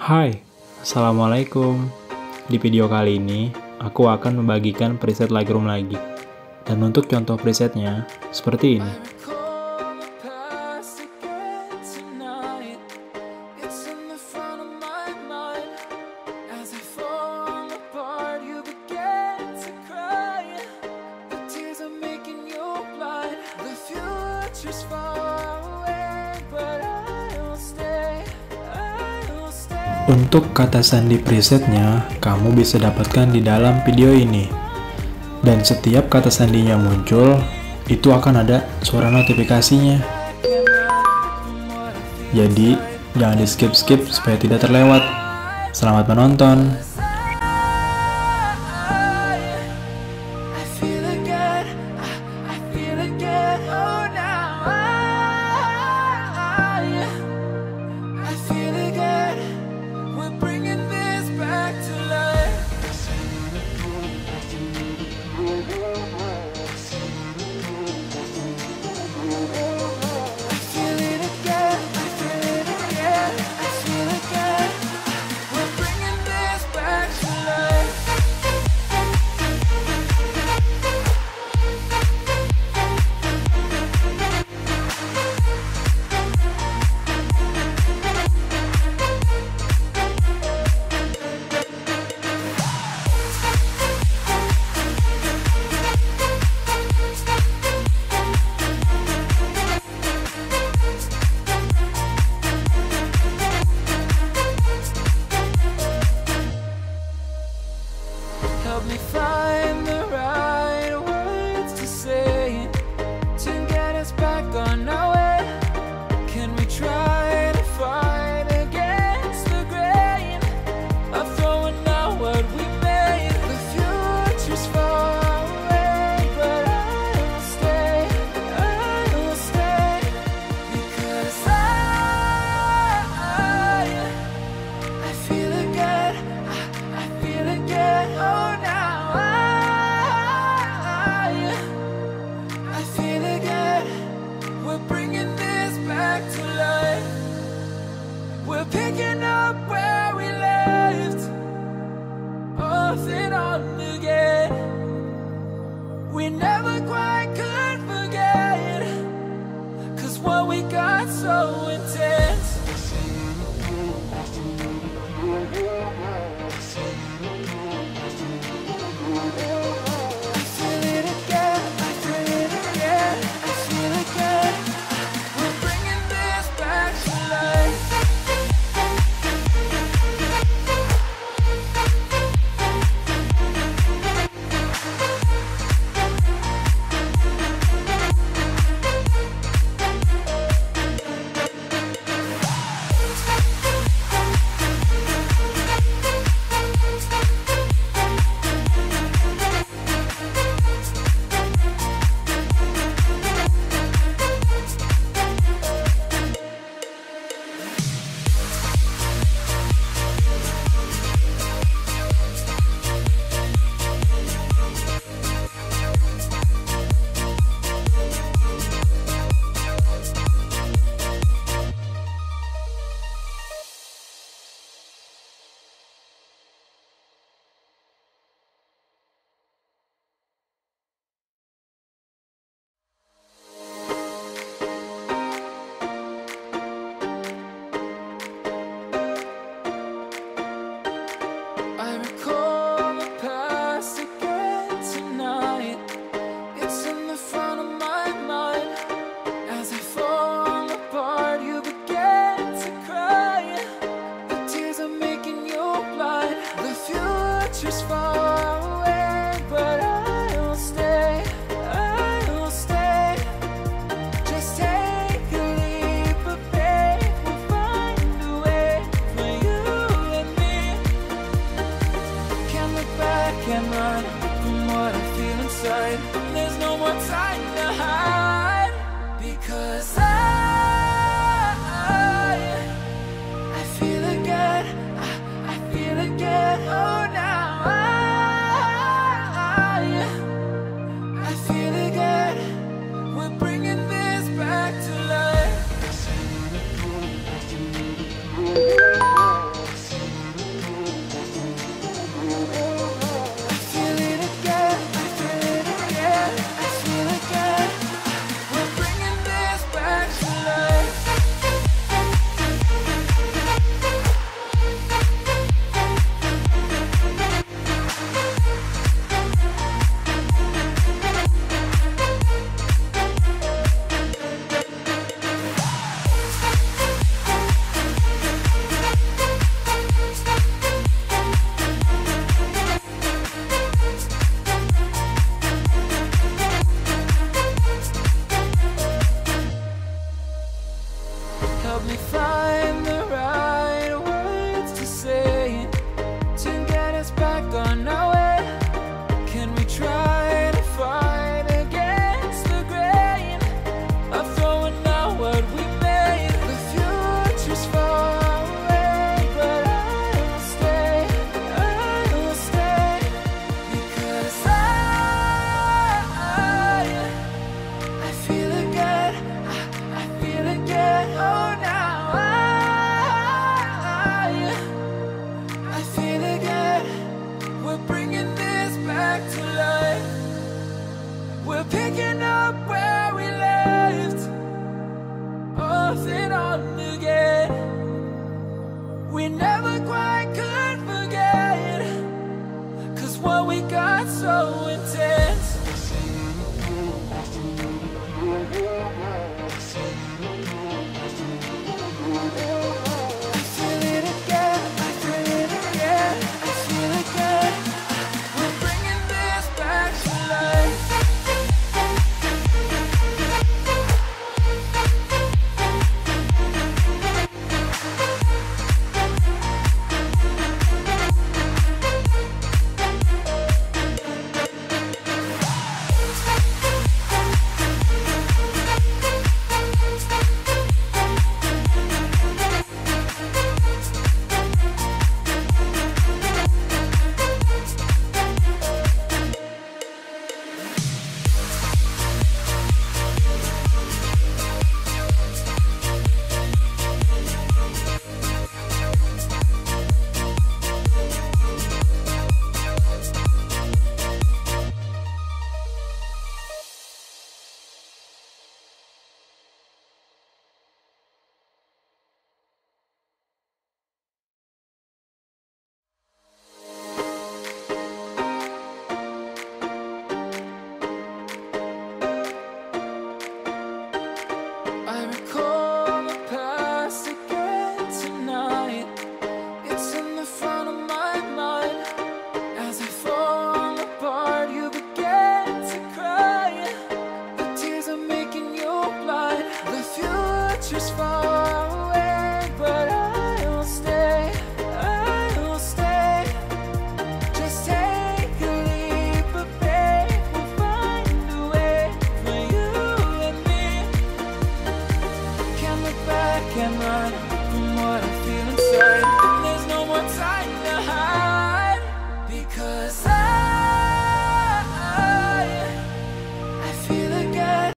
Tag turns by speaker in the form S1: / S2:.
S1: Hai, Assalamualaikum. Di video kali ini, aku akan membagikan preset Lightroom lagi. Dan untuk contoh presetnya, seperti ini. Untuk kata sandi presetnya, kamu bisa dapatkan di dalam video ini. Dan setiap kata sandinya muncul, itu akan ada suara notifikasinya. Jadi, jangan di skip-skip supaya tidak terlewat. Selamat menonton!
S2: Help me find the right words to say to get us back on our way. Can we try to fight against the grain of throwing out what we made? The future's far away, but I will stay because I feel again, I feel again. Oh, now I feel again. We're bringing this back to life. We're picking up where we left off and on again. We never quite could forget, 'cause what we got so intense. help me find the right words to say to get us back on our way. Can we try to fight against the grain of throwing out what we made? The future's far away, but I will stay because I feel again, I feel again. Oh, now I feel again. We're bringing this back to life. We're picking up where we left off and on again. We never quite could forget, 'cause what we got so intense. I feel it again, I feel it again, I feel it again. We're bringing this back to life. I recall the past again tonight. It's in the front of my mind. As I fall apart, you began to cry. The tears are making you blind. The future's far away, but I will stay, I will stay. Just take a leap of faith, we'll find a way for you and me. Can't look back and run from what I feel inside.